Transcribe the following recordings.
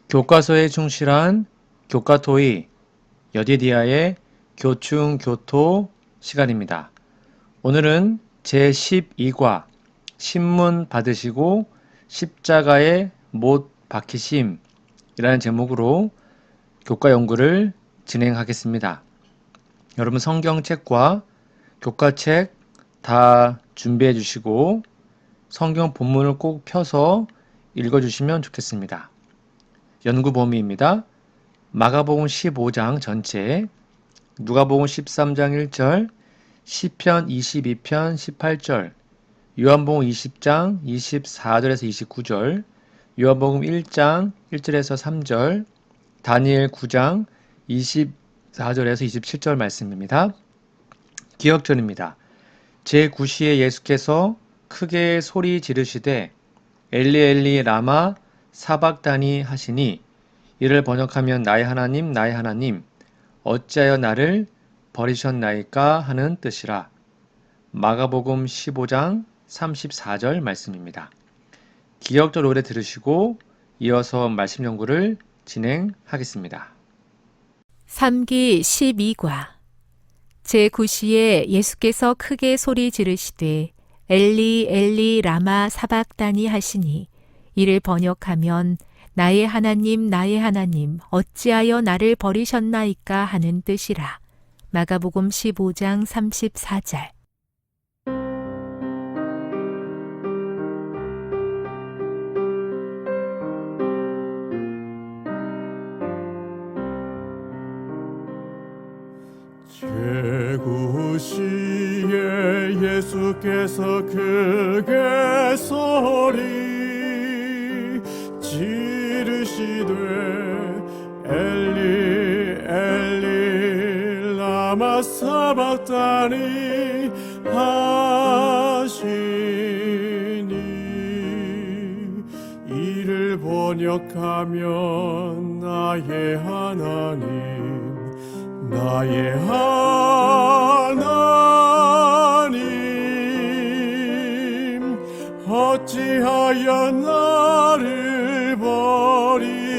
교과서에 충실한 교과토의 여디디아의 교충교토 시간입니다. 오늘은 제12과 신문 받으시고 십자가에 못 박히심이라는 제목으로 교과 연구를 진행하겠습니다. 여러분 성경책과 교과책 다 준비해 주시고 성경 본문을 꼭 펴서 읽어 주시면 좋겠습니다. 연구 범위입니다. 마가복음 15장 전체, 누가복음 13장 1절, 시편 22편 18절, 요한복음 20장 24절에서 29절, 요한복음 1장 1절에서 3절, 다니엘 9장 24절에서 27절 말씀입니다. 기억절입니다. 제9시에 예수께서 크게 소리 지르시되 엘리 엘리 라마 사박다니 하시니 이를 번역하면 나의 하나님 나의 하나님 어찌하여 나를 버리셨나이까 하는 뜻이라. 마가복음 15장 34절 말씀입니다. 기억절 오래 들으시고 이어서 말씀 연구를 진행하겠습니다. 3기 12과 제9시에 예수께서 크게 소리 지르시되 엘리 엘리 라마 사박다니 하시니 이를 번역하면 나의 하나님 어찌하여 나를 버리셨나이까 하는 뜻이라. 마가복음 15장 34절. 제9시에 예수께서 크게 소리 지르시되 엘리 엘리 라마 사박다니 하시니 이를 번역하면 나의 하나님 어찌하여 나를 버리셨나이까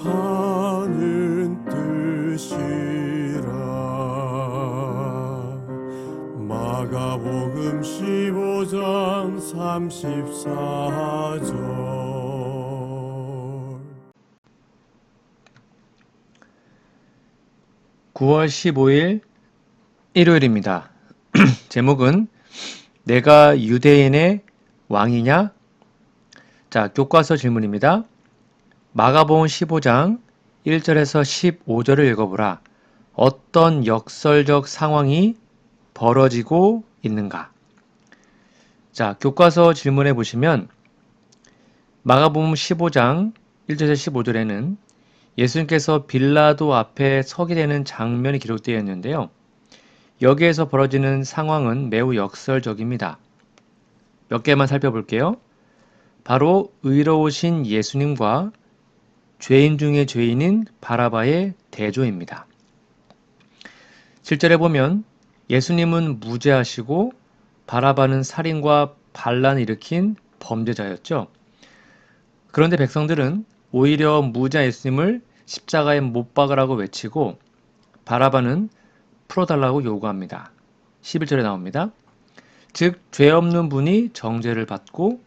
하는 뜻이라. 마가복음 15장 34절. 9월 15일 일요일입니다. 제목은 내가 유대인의 왕이냐? 자, 교과서 질문입니다. 마가복음 15장 1절에서 15절을 읽어보라. 어떤 역설적 상황이 벌어지고 있는가? 자, 교과서 질문해 보시면 마가복음 15장 1절에서 15절에는 예수님께서 빌라도 앞에 서게 되는 장면이 기록되어 있는데요. 여기에서 벌어지는 상황은 매우 역설적입니다. 몇 개만 살펴볼게요. 바로 의로우신 예수님과 죄인 중의 죄인인 바라바의 대조입니다. 7절에 보면 예수님은 무죄하시고 바라바는 살인과 반란을 일으킨 범죄자였죠. 그런데 백성들은 오히려 무죄 예수님을 십자가에 못 박으라고 외치고 바라바는 풀어달라고 요구합니다. 11절에 나옵니다. 즉 죄 없는 분이 정죄를 받고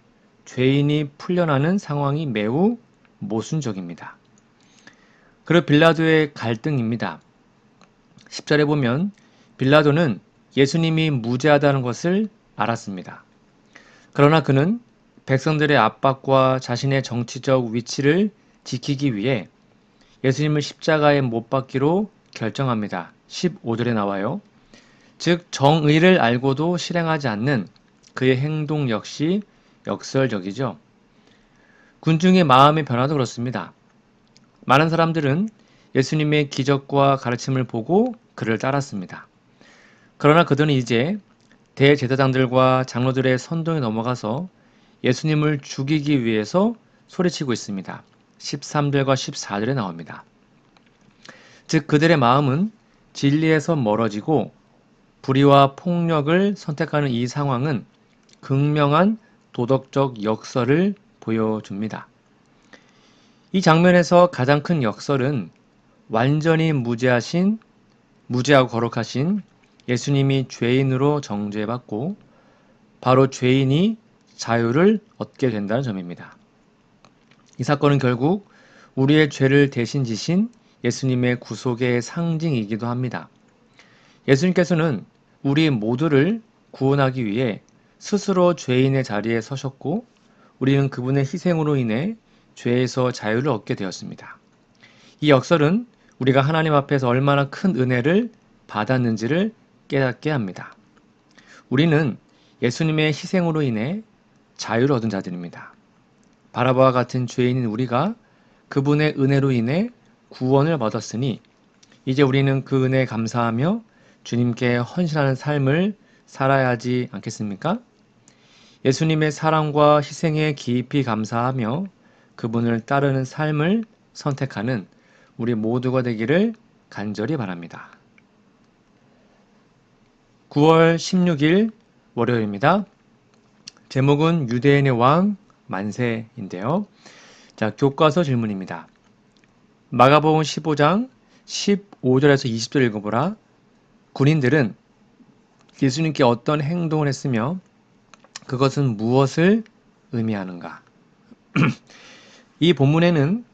죄인이 풀려나는 상황이 매우 모순적입니다. 그리고 빌라도의 갈등입니다. 10절에 보면 빌라도는 예수님이 무죄하다는 것을 알았습니다. 그러나 그는 백성들의 압박과 자신의 정치적 위치를 지키기 위해 예수님을 십자가에 못 박기로 결정합니다. 15절에 나와요. 즉 정의를 알고도 실행하지 않는 그의 행동 역시 역설적이죠. 군중의 마음의 변화도 그렇습니다. 많은 사람들은 예수님의 기적과 가르침을 보고 그를 따랐습니다. 그러나 그들은 이제 대제사장들과 장로들의 선동에 넘어가서 예수님을 죽이기 위해서 소리치고 있습니다. 13절과 14절에 나옵니다. 즉 그들의 마음은 진리에서 멀어지고 불의와 폭력을 선택하는 이 상황은 극명한 도덕적 역설을 보여줍니다. 이 장면에서 가장 큰 역설은 완전히 무죄하고 거룩하신 예수님이 죄인으로 정죄받고 바로 죄인이 자유를 얻게 된다는 점입니다. 이 사건은 결국 우리의 죄를 대신 지신 예수님의 구속의 상징이기도 합니다. 예수님께서는 우리 모두를 구원하기 위해 스스로 죄인의 자리에 서셨고 우리는 그분의 희생으로 인해 죄에서 자유를 얻게 되었습니다. 이 역설은 우리가 하나님 앞에서 얼마나 큰 은혜를 받았는지를 깨닫게 합니다. 우리는 예수님의 희생으로 인해 자유를 얻은 자들입니다. 바라바와 같은 죄인인 우리가 그분의 은혜로 인해 구원을 얻었으니 이제 우리는 그 은혜에 감사하며 주님께 헌신하는 삶을 살아야 하지 않겠습니까? 예수님의 사랑과 희생에 깊이 감사하며 그분을 따르는 삶을 선택하는 우리 모두가 되기를 간절히 바랍니다. 9월 16일 월요일입니다. 제목은 유대인의 왕 만세인데요. 자, 교과서 질문입니다. 마가복음 15장 15절에서 20절 읽어보라. 군인들은 예수님께 어떤 행동을 했으며 그것은 무엇을 의미하는가? 이 본문에는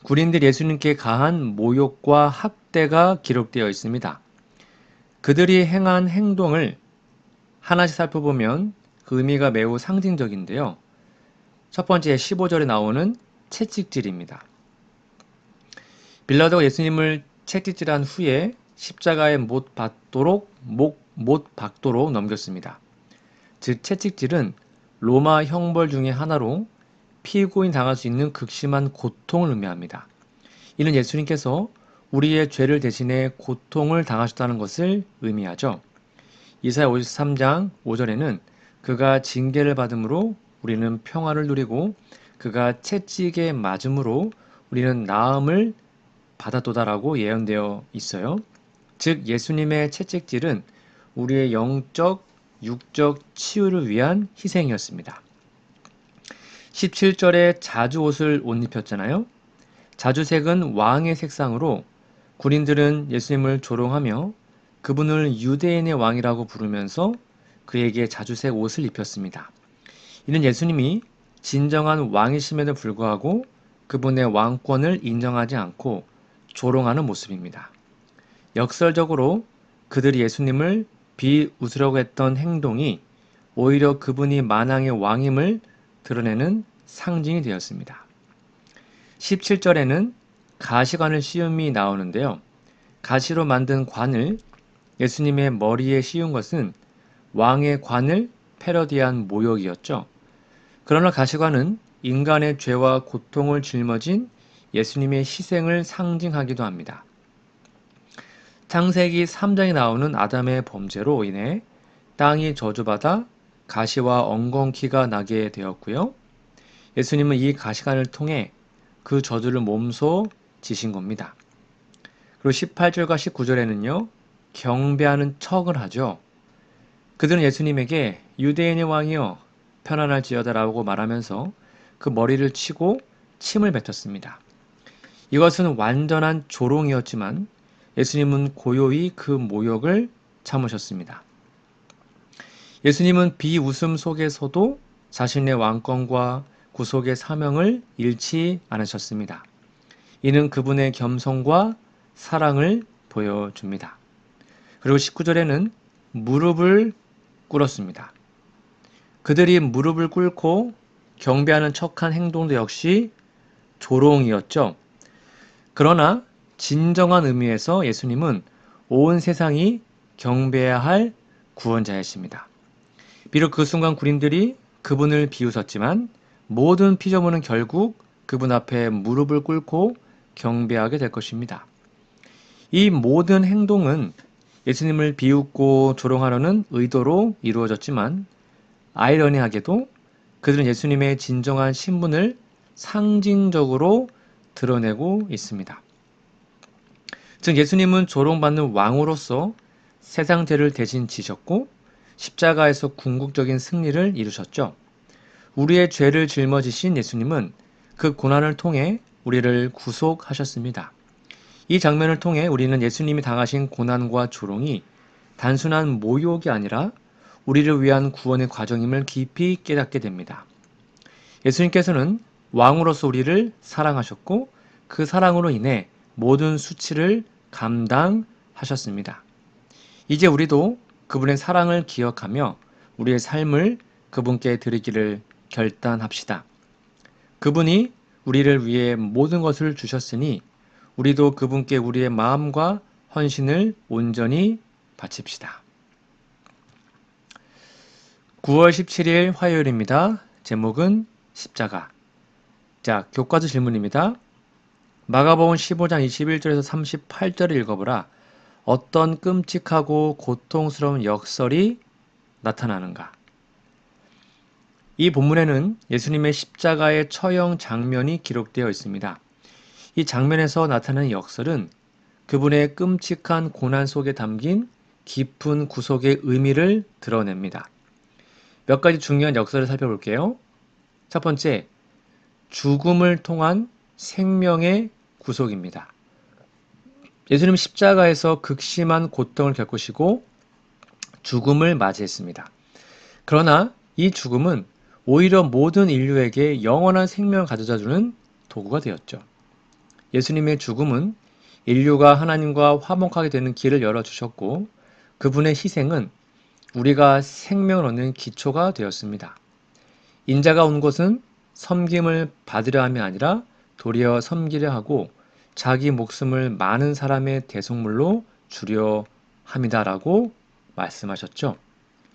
군인들 예수님께 가한 모욕과 학대가 기록되어 있습니다. 그들이 행한 행동을 하나씩 살펴보면 그 의미가 매우 상징적인데요. 첫 번째 15절에 나오는 채찍질입니다. 빌라도가 예수님을 채찍질한 후에 십자가에 못 박도록 넘겼습니다. 즉 채찍질은 로마 형벌 중의 하나로 피고인 당할 수 있는 극심한 고통을 의미합니다. 이는 예수님께서 우리의 죄를 대신해 고통을 당하셨다는 것을 의미하죠. 이사야 53장 5절에는 그가 징계를 받음으로 우리는 평화를 누리고 그가 채찍에 맞음으로 우리는 나음을 받았도다라고 예언되어 있어요. 즉 예수님의 채찍질은 우리의 영적, 육적 치유를 위한 희생이었습니다. 17절에 자주옷을 옷 입혔잖아요. 자주색은 왕의 색상으로 군인들은 예수님을 조롱하며 그분을 유대인의 왕이라고 부르면서 그에게 자주색 옷을 입혔습니다. 이는 예수님이 진정한 왕이심에도 불구하고 그분의 왕권을 인정하지 않고 조롱하는 모습입니다. 역설적으로 그들이 예수님을 비웃으려고 했던 행동이 오히려 그분이 만왕의 왕임을 드러내는 상징이 되었습니다. 17절에는 가시관을 씌움이 나오는데요. 가시로 만든 관을 예수님의 머리에 씌운 것은 왕의 관을 패러디한 모욕이었죠. 그러나 가시관은 인간의 죄와 고통을 짊어진 예수님의 희생을 상징하기도 합니다. 창세기 3장에 나오는 아담의 범죄로 인해 땅이 저주받아 가시와 엉겅퀴가 나게 되었고요. 예수님은 이 가시관을 통해 그 저주를 몸소 지신 겁니다. 그리고 18절과 19절에는요. 경배하는 척을 하죠. 그들은 예수님에게 유대인의 왕이여 편안할지어다라고 말하면서 그 머리를 치고 침을 뱉었습니다. 이것은 완전한 조롱이었지만 예수님은 고요히 그 모욕을 참으셨습니다. 예수님은 비웃음 속에서도 자신의 왕권과 구속의 사명을 잃지 않으셨습니다. 이는 그분의 겸손과 사랑을 보여줍니다. 그리고 19절에는 무릎을 꿇었습니다. 그들이 무릎을 꿇고 경배하는 척한 행동도 역시 조롱이었죠. 그러나 진정한 의미에서 예수님은 온 세상이 경배해야 할 구원자이십니다. 비록 그 순간 군인들이 그분을 비웃었지만 모든 피조물은 결국 그분 앞에 무릎을 꿇고 경배하게 될 것입니다. 이 모든 행동은 예수님을 비웃고 조롱하려는 의도로 이루어졌지만 아이러니하게도 그들은 예수님의 진정한 신분을 상징적으로 드러내고 있습니다. 즉 예수님은 조롱받는 왕으로서 세상 죄를 대신 지셨고 십자가에서 궁극적인 승리를 이루셨죠. 우리의 죄를 짊어지신 예수님은 그 고난을 통해 우리를 구속하셨습니다. 이 장면을 통해 우리는 예수님이 당하신 고난과 조롱이 단순한 모욕이 아니라 우리를 위한 구원의 과정임을 깊이 깨닫게 됩니다. 예수님께서는 왕으로서 우리를 사랑하셨고 그 사랑으로 인해 모든 수치를 감당하셨습니다. 이제 우리도 그분의 사랑을 기억하며 우리의 삶을 그분께 드리기를 결단합시다. 그분이 우리를 위해 모든 것을 주셨으니 우리도 그분께 우리의 마음과 헌신을 온전히 바칩시다. 9월 17일 화요일입니다. 제목은 십자가. 자, 교과서 질문입니다. 마가복음 15장 21절에서 38절을 읽어보라. 어떤 끔찍하고 고통스러운 역설이 나타나는가? 이 본문에는 예수님의 십자가의 처형 장면이 기록되어 있습니다. 이 장면에서 나타나는 역설은 그분의 끔찍한 고난 속에 담긴 깊은 구속의 의미를 드러냅니다. 몇 가지 중요한 역설을 살펴볼게요. 첫 번째, 죽음을 통한 생명의 구속입니다. 예수님 십자가에서 극심한 고통을 겪으시고 죽음을 맞이했습니다. 그러나 이 죽음은 오히려 모든 인류에게 영원한 생명을 가져다주는 도구가 되었죠. 예수님의 죽음은 인류가 하나님과 화목하게 되는 길을 열어주셨고 그분의 희생은 우리가 생명을 얻는 기초가 되었습니다. 인자가 온 것은 섬김을 받으려 함이 아니라 도리어 섬기려 하고 자기 목숨을 많은 사람의 대속물로 주려 함이다라고 말씀하셨죠.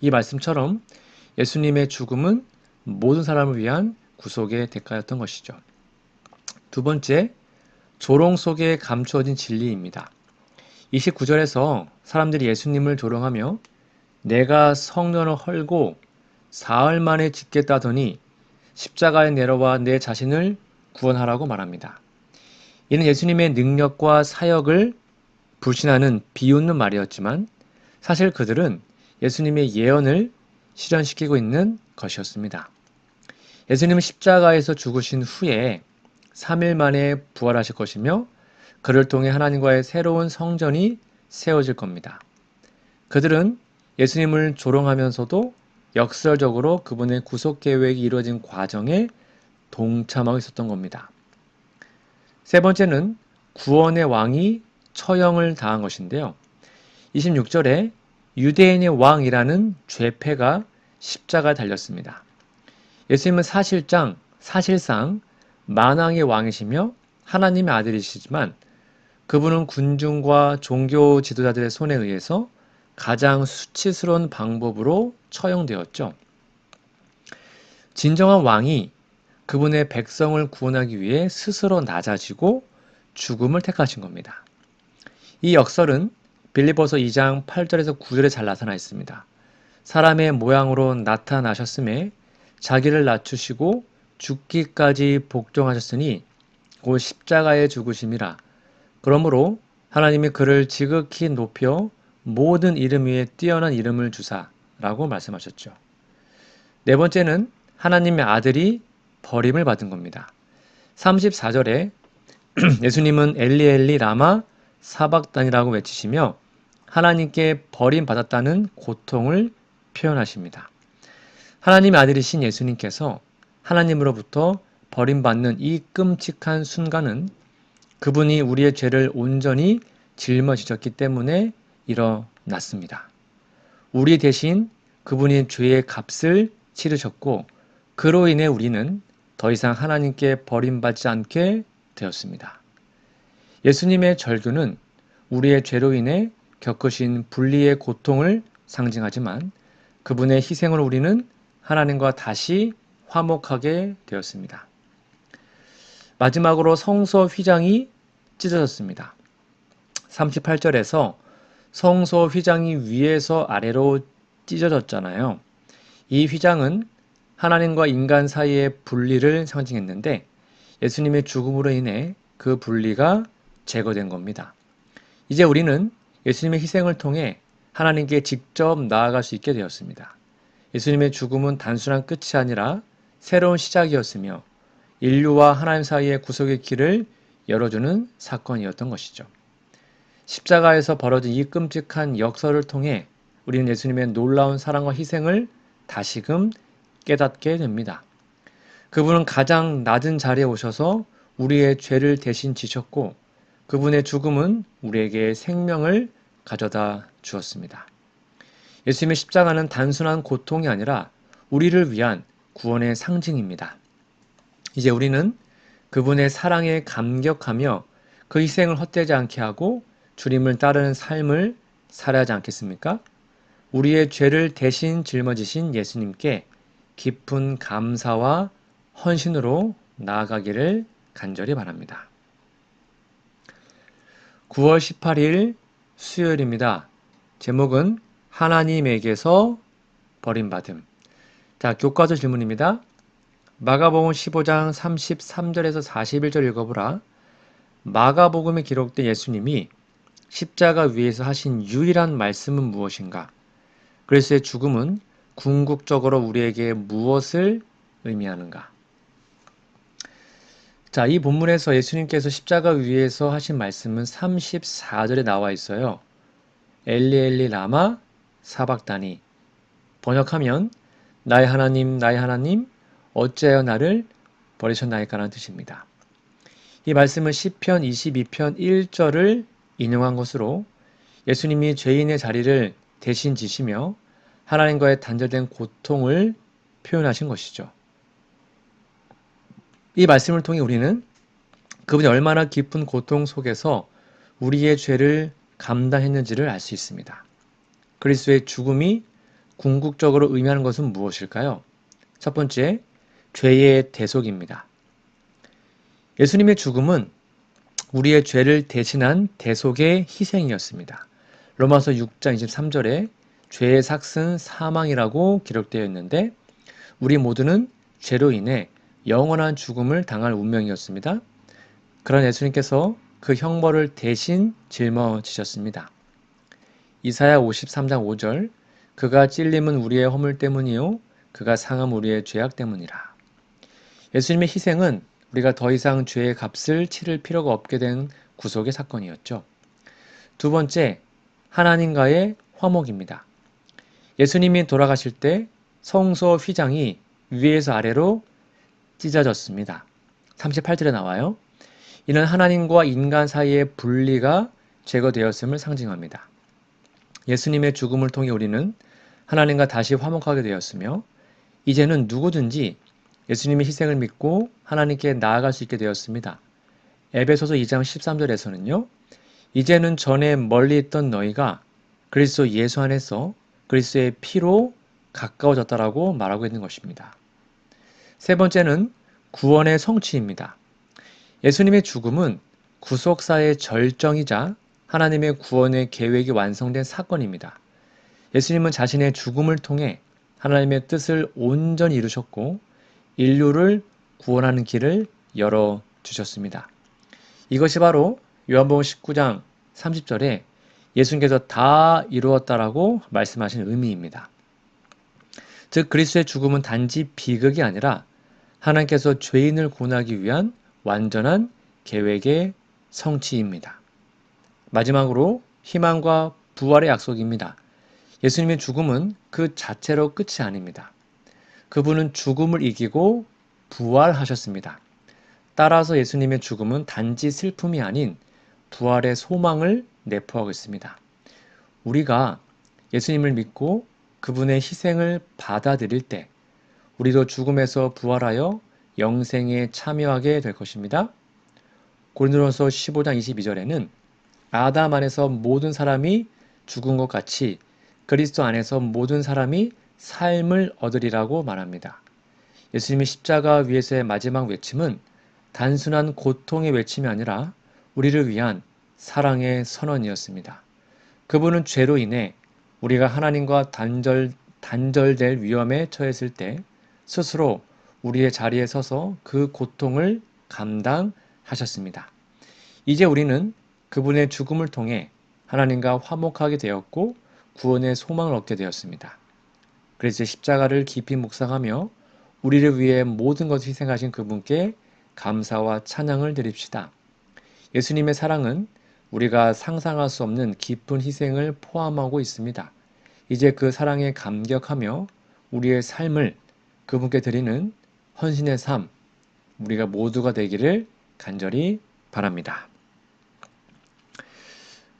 이 말씀처럼 예수님의 죽음은 모든 사람을 위한 구속의 대가였던 것이죠. 두 번째, 조롱 속에 감추어진 진리입니다. 29절에서 사람들이 예수님을 조롱하며 내가 성전을 헐고 사흘 만에 짓겠다더니 십자가에 내려와 내 자신을 구원하라고 말합니다. 이는 예수님의 능력과 사역을 불신하는 비웃는 말이었지만 사실 그들은 예수님의 예언을 실현시키고 있는 것이었습니다. 예수님은 십자가에서 죽으신 후에 3일 만에 부활하실 것이며 그를 통해 하나님과의 새로운 성전이 세워질 겁니다. 그들은 예수님을 조롱하면서도 역설적으로 그분의 구속 계획이 이루어진 과정에 동참하고 있었던 겁니다. 세 번째는 구원의 왕이 처형을 당한 것인데요. 26절에 유대인의 왕이라는 죄패가 십자가에 달렸습니다. 예수님은 사실상 만왕의 왕이시며 하나님의 아들이시지만 그분은 군중과 종교 지도자들의 손에 의해서 가장 수치스러운 방법으로 처형되었죠. 진정한 왕이 그분의 백성을 구원하기 위해 스스로 낮아지고 죽음을 택하신 겁니다. 이 역설은 빌립보서 2장 8절에서 9절에 잘 나타나 있습니다. 사람의 모양으로 나타나셨음에 자기를 낮추시고 죽기까지 복종하셨으니 곧 십자가에 죽으심이라. 그러므로 하나님이 그를 지극히 높여 모든 이름 위에 뛰어난 이름을 주사라고 말씀하셨죠. 네 번째는 하나님의 아들이 버림을 받은 겁니다. 34절에 예수님은 엘리 엘리 라마 사박단이라고 외치시며 하나님께 버림받았다는 고통을 표현하십니다. 하나님의 아들이신 예수님께서 하나님으로부터 버림받는 이 끔찍한 순간은 그분이 우리의 죄를 온전히 짊어지셨기 때문에 일어났습니다. 우리 대신 그분이 죄의 값을 치르셨고 그로 인해 우리는 더 이상 하나님께 버림받지 않게 되었습니다. 예수님의 절규는 우리의 죄로 인해 겪으신 분리의 고통을 상징하지만 그분의 희생으로 우리는 하나님과 다시 화목하게 되었습니다. 마지막으로 성소 휘장이 찢어졌습니다. 38절에서 성소 휘장이 위에서 아래로 찢어졌잖아요. 이 휘장은 하나님과 인간 사이의 분리를 상징했는데 예수님의 죽음으로 인해 그 분리가 제거된 겁니다. 이제 우리는 예수님의 희생을 통해 하나님께 직접 나아갈 수 있게 되었습니다. 예수님의 죽음은 단순한 끝이 아니라 새로운 시작이었으며 인류와 하나님 사이의 구속의 길을 열어주는 사건이었던 것이죠. 십자가에서 벌어진 이 끔찍한 역사를 통해 우리는 예수님의 놀라운 사랑과 희생을 다시금 깨닫게 됩니다. 그분은 가장 낮은 자리에 오셔서 우리의 죄를 대신 지셨고 그분의 죽음은 우리에게 생명을 가져다 주었습니다. 예수님의 십자가는 단순한 고통이 아니라 우리를 위한 구원의 상징입니다. 이제 우리는 그분의 사랑에 감격하며 그 희생을 헛되지 않게 하고 주님을 따르는 삶을 살아야 하지 않겠습니까? 우리의 죄를 대신 짊어지신 예수님께 깊은 감사와 헌신으로 나아가기를 간절히 바랍니다. 9월 18일 수요일입니다. 제목은 하나님에게서 버림받음. 자, 교과서 질문입니다. 마가복음 15장 33절에서 41절 읽어보라. 마가복음에 기록된 예수님이 십자가 위에서 하신 유일한 말씀은 무엇인가? 그리스도의 죽음은 궁극적으로 우리에게 무엇을 의미하는가? 자, 이 본문에서 예수님께서 십자가 위에서 하신 말씀은 34절에 나와 있어요. 엘리 엘리 라마 사박다니. 번역하면 나의 하나님 어찌하여 나를 버리셨나이까라는 뜻입니다. 이 말씀은 시편 22편 1절을 인용한 것으로 예수님이 죄인의 자리를 대신 지시며 하나님과의 단절된 고통을 표현하신 것이죠. 이 말씀을 통해 우리는 그분이 얼마나 깊은 고통 속에서 우리의 죄를 감당했는지를 알 수 있습니다. 그리스도의 죽음이 궁극적으로 의미하는 것은 무엇일까요? 첫 번째, 죄의 대속입니다. 예수님의 죽음은 우리의 죄를 대신한 대속의 희생이었습니다. 로마서 6장 23절에 죄의 삭은 사망이라고 기록되어 있는데 우리 모두는 죄로 인해 영원한 죽음을 당할 운명이었습니다. 그러나 예수님께서 그 형벌을 대신 짊어지셨습니다. 이사야 53장 5절 그가 찔림은 우리의 허물 때문이요 그가 상함 우리의 죄악 때문이라. 예수님의 희생은 우리가 더 이상 죄의 값을 치를 필요가 없게 된 구속의 사건이었죠. 두 번째, 하나님과의 화목입니다. 예수님이 돌아가실 때 성소 휘장이 위에서 아래로 찢어졌습니다. 38절에 나와요. 이는 하나님과 인간 사이의 분리가 제거되었음을 상징합니다. 예수님의 죽음을 통해 우리는 하나님과 다시 화목하게 되었으며 이제는 누구든지 예수님의 희생을 믿고 하나님께 나아갈 수 있게 되었습니다. 에베소서 2장 13절에서는요. 이제는 전에 멀리 있던 너희가 그리스도 예수 안에서 그리스도의 피로 가까워졌다라고 말하고 있는 것입니다. 세 번째는 구원의 성취입니다. 예수님의 죽음은 구속사의 절정이자 하나님의 구원의 계획이 완성된 사건입니다. 예수님은 자신의 죽음을 통해 하나님의 뜻을 온전히 이루셨고 인류를 구원하는 길을 열어주셨습니다. 이것이 바로 요한복음 19장 30절에 예수님께서 다 이루었다라고 말씀하신 의미입니다. 즉 그리스도의 죽음은 단지 비극이 아니라 하나님께서 죄인을 구원하기 위한 완전한 계획의 성취입니다. 마지막으로 희망과 부활의 약속입니다. 예수님의 죽음은 그 자체로 끝이 아닙니다. 그분은 죽음을 이기고 부활하셨습니다. 따라서 예수님의 죽음은 단지 슬픔이 아닌 부활의 소망을 내포하고 있습니다. 우리가 예수님을 믿고 그분의 희생을 받아들일 때 우리도 죽음에서 부활하여 영생에 참여하게 될 것입니다. 고린도전서 15장 22절에는 아담 안에서 모든 사람이 죽은 것 같이 그리스도 안에서 모든 사람이 삶을 얻으리라고 말합니다. 예수님이 십자가 위에서의 마지막 외침은 단순한 고통의 외침이 아니라 우리를 위한 사랑의 선언이었습니다. 그분은 죄로 인해 우리가 하나님과 단절될 위험에 처했을 때 스스로 우리의 자리에 서서 그 고통을 감당하셨습니다. 이제 우리는 그분의 죽음을 통해 하나님과 화목하게 되었고 구원의 소망을 얻게 되었습니다. 그래서 십자가를 깊이 묵상하며 우리를 위해 모든 것을 희생하신 그분께 감사와 찬양을 드립시다. 예수님의 사랑은 우리가 상상할 수 없는 깊은 희생을 포함하고 있습니다. 이제 그 사랑에 감격하며 우리의 삶을 그분께 드리는 헌신의 삶, 우리가 모두가 되기를 간절히 바랍니다.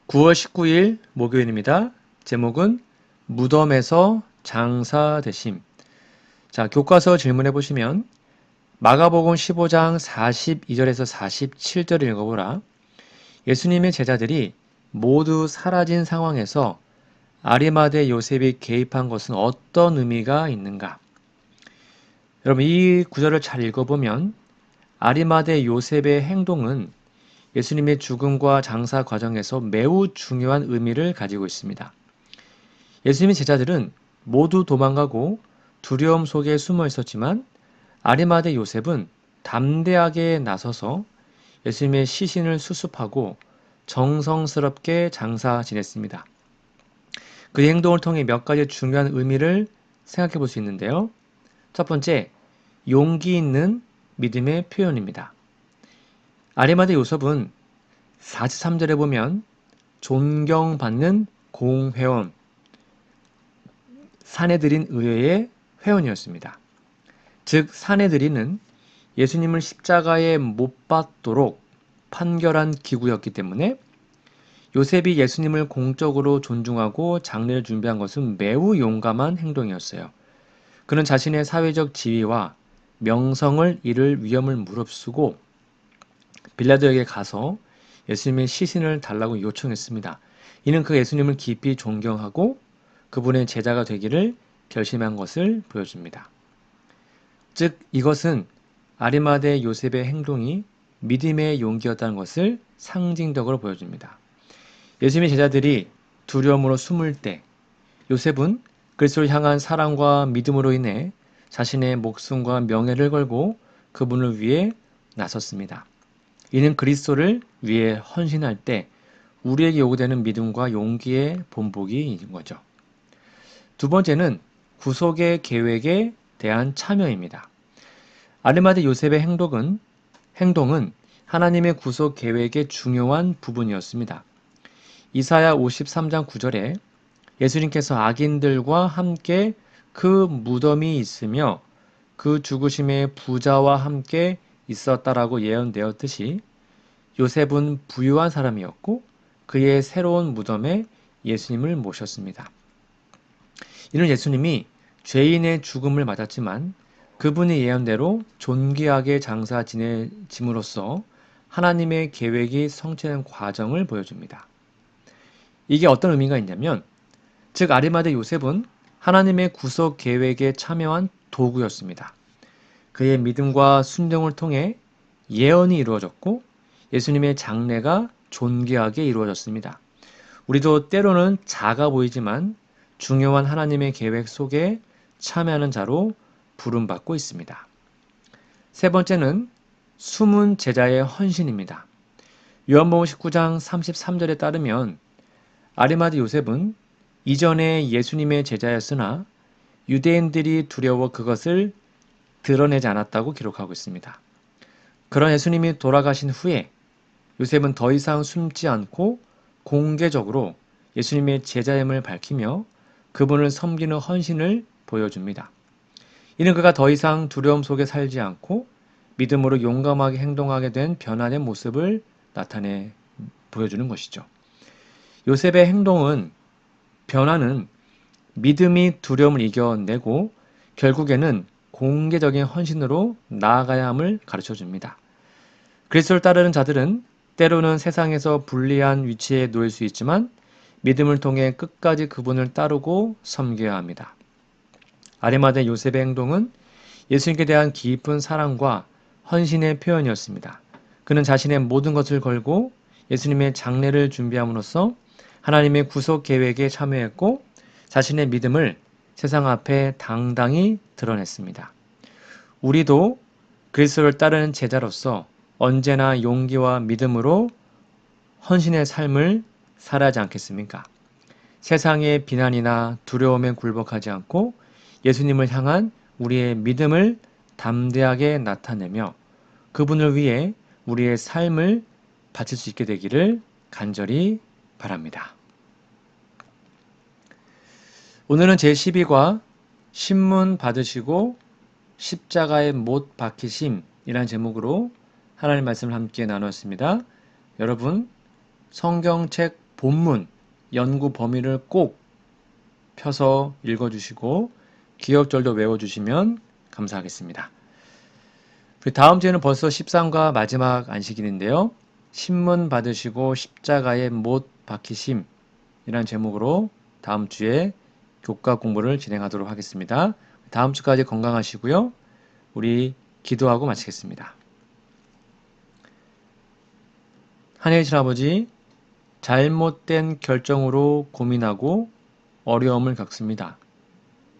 9월 19일 목요일입니다. 제목은 무덤에서 장사되심. 자, 교과서 질문해 보시면 마가복음 15장 42절에서 47절을 읽어보라. 예수님의 제자들이 모두 사라진 상황에서 아리마대 요셉이 개입한 것은 어떤 의미가 있는가? 여러분, 이 구절을 잘 읽어보면 아리마대 요셉의 행동은 예수님의 죽음과 장사 과정에서 매우 중요한 의미를 가지고 있습니다. 예수님의 제자들은 모두 도망가고 두려움 속에 숨어 있었지만 아리마대 요셉은 담대하게 나서서 예수님의 시신을 수습하고 정성스럽게 장사 지냈습니다. 그의 행동을 통해 몇 가지 중요한 의미를 생각해 볼 수 있는데요. 첫 번째, 용기 있는 믿음의 표현입니다. 아리마대 요셉은 43절에 보면 존경받는 공회원, 사내들인 의회의 회원이었습니다. 즉 사내들인은 예수님을 십자가에 못 박도록 판결한 기구였기 때문에 요셉이 예수님을 공적으로 존중하고 장례를 준비한 것은 매우 용감한 행동이었어요. 그는 자신의 사회적 지위와 명성을 잃을 위험을 무릅쓰고 빌라도에게 가서 예수님의 시신을 달라고 요청했습니다. 이는 그 예수님을 깊이 존경하고 그분의 제자가 되기를 결심한 것을 보여줍니다. 즉 이것은 아리마대 요셉의 행동이 믿음의 용기였다는 것을 상징적으로 보여줍니다. 예수님의 제자들이 두려움으로 숨을 때 요셉은 그리스도를 향한 사랑과 믿음으로 인해 자신의 목숨과 명예를 걸고 그분을 위해 나섰습니다. 이는 그리스도를 위해 헌신할 때 우리에게 요구되는 믿음과 용기의 본보기인 거죠. 두 번째는 구속의 계획에 대한 참여입니다. 아리마대 요셉의 행동은 하나님의 구속 계획의 중요한 부분이었습니다. 이사야 53장 9절에 예수님께서 악인들과 함께 그 무덤이 있으며 그 죽으심에 부자와 함께 있었다라고 예언되었듯이 요셉은 부유한 사람이었고 그의 새로운 무덤에 예수님을 모셨습니다. 이는 예수님이 죄인의 죽음을 맞았지만 그분의 예언대로 존귀하게 장사 지내짐으로써 하나님의 계획이 성취되는 과정을 보여줍니다. 이게 어떤 의미가 있냐면 즉 아리마대 요셉은 하나님의 구속 계획에 참여한 도구였습니다. 그의 믿음과 순종을 통해 예언이 이루어졌고 예수님의 장례가 존귀하게 이루어졌습니다. 우리도 때로는 작아 보이지만 중요한 하나님의 계획 속에 참여하는 자로 부름받고 있습니다. 세 번째는 숨은 제자의 헌신입니다. 요한복음 19장 33절에 따르면 아리마대 요셉은 이전에 예수님의 제자였으나 유대인들이 두려워 그것을 드러내지 않았다고 기록하고 있습니다. 그런 예수님이 돌아가신 후에 요셉은 더 이상 숨지 않고 공개적으로 예수님의 제자임을 밝히며 그분을 섬기는 헌신을 보여줍니다. 이는 그가 더 이상 두려움 속에 살지 않고 믿음으로 용감하게 행동하게 된 변화된 모습을 보여주는 것이죠. 요셉의 변화는 믿음이 두려움을 이겨내고 결국에는 공개적인 헌신으로 나아가야 함을 가르쳐 줍니다. 그리스도를 따르는 자들은 때로는 세상에서 불리한 위치에 놓일 수 있지만 믿음을 통해 끝까지 그분을 따르고 섬겨야 합니다. 아리마대 요셉의 행동은 예수님께 대한 깊은 사랑과 헌신의 표현이었습니다. 그는 자신의 모든 것을 걸고 예수님의 장례를 준비함으로써 하나님의 구속 계획에 참여했고 자신의 믿음을 세상 앞에 당당히 드러냈습니다. 우리도 그리스도를 따르는 제자로서 언제나 용기와 믿음으로 헌신의 삶을 살아야 하지 않겠습니까? 세상의 비난이나 두려움에 굴복하지 않고 예수님을 향한 우리의 믿음을 담대하게 나타내며 그분을 위해 우리의 삶을 바칠 수 있게 되기를 간절히 바랍니다. 오늘은 제12과 신문 받으시고 십자가에 못 박히심이라는 제목으로 하나님 말씀을 함께 나눴습니다. 여러분, 성경책 본문 연구 범위를 꼭 펴서 읽어주시고 기억절도 외워주시면 감사하겠습니다. 다음 주에는 벌써 13과 마지막 안식일인데요. 신문 받으시고 십자가에 못 박히심이라는 제목으로 다음 주에 교과 공부를 진행하도록 하겠습니다. 다음 주까지 건강하시고요. 우리 기도하고 마치겠습니다. 하늘의 신 아버지, 잘못된 결정으로 고민하고 어려움을 겪습니다.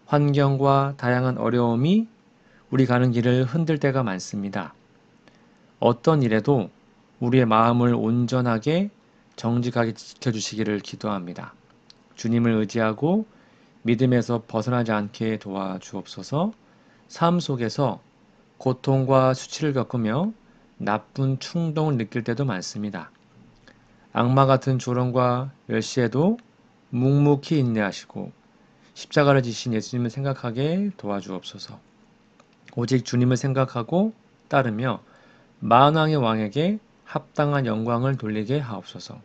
환경과 다양한 어려움이 우리 가는 길을 흔들 때가 많습니다. 어떤 일에도 우리의 마음을 온전하게 정직하게 지켜주시기를 기도합니다. 주님을 의지하고 믿음에서 벗어나지 않게 도와주옵소서. 삶 속에서 고통과 수치를 겪으며 나쁜 충동을 느낄 때도 많습니다. 악마 같은 조롱과 멸시에도 묵묵히 인내하시고 십자가를 지신 예수님을 생각하게 도와주옵소서. 오직 주님을 생각하고 따르며 만왕의 왕에게 합당한 영광을 돌리게 하옵소서.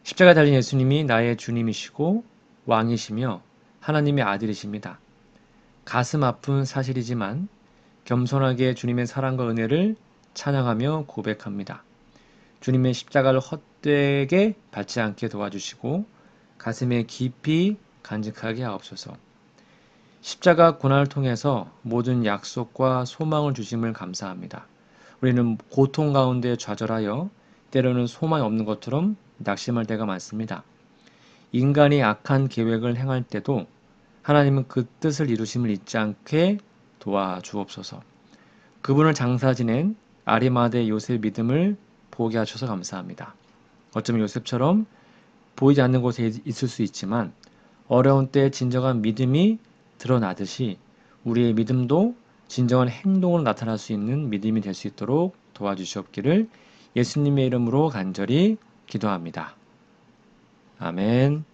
십자가에 달린 예수님이 나의 주님이시고 왕이시며 하나님의 아들이십니다. 가슴 아픈 사실이지만 겸손하게 주님의 사랑과 은혜를 찬양하며 고백합니다. 주님의 십자가를 헛되게 밟지 않게 도와주시고 가슴에 깊이 간직하게 하옵소서. 십자가 고난을 통해서 모든 약속과 소망을 주심을 감사합니다. 우리는 고통 가운데 좌절하여 때로는 소망이 없는 것처럼 낙심할 때가 많습니다. 인간이 악한 계획을 행할 때도 하나님은 그 뜻을 이루심을 잊지 않게 도와주옵소서. 그분을 장사 지낸 아리마대 요셉의 믿음을 보게 하셔서 감사합니다. 어쩌면 요셉처럼 보이지 않는 곳에 있을 수 있지만 어려운 때 진정한 믿음이 드러나듯이 우리의 믿음도 진정한 행동으로 나타날 수 있는 믿음이 될 수 있도록 도와주시옵기를 예수님의 이름으로 간절히 기도합니다. 아멘.